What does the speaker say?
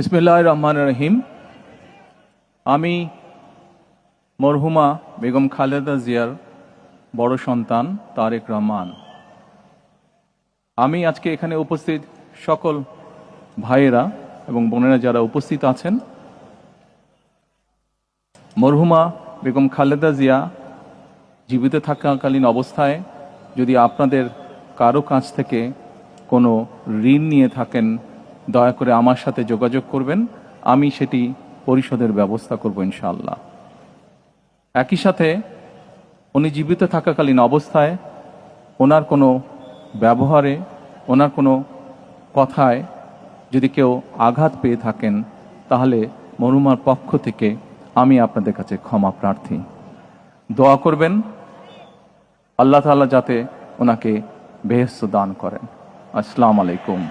বিসমিল্লাহির রহমানির রহিম। আমি মরহুমা বেগম খালেদা জিয়ার বড় সন্তান তারেক রহমান। আমি আজকে এখানে উপস্থিত সকল ভাইয়েরা এবং বোনেরা যারা উপস্থিত আছেন, মরহুমা বেগম খালেদা জিয়া জীবিত থাকাকালীন অবস্থায় যদি আপনাদের কারো কাছ থেকে কোনো ঋণ নিয়ে থাকেন, দয়া করে আমার সাথে যোগাযোগ করবেন, আমি সেটি পরিশোধের ব্যবস্থা করব ইনশাআল্লাহ। একই সাথে উনি জীবিত থাকাকালীন অবস্থায় ওনার কোনো ব্যবহারে, ওনার কোনো কথায় যদি কেউ আঘাত পেয়ে থাকেন, তাহলে মরহুমার পক্ষ থেকে আমি আপনাদের কাছে ক্ষমা প্রার্থী। দোয়া করবেন আল্লাহ তাআলা যাতে ওনাকে বেহেশত দান করেন। আসসালামু আলাইকুম।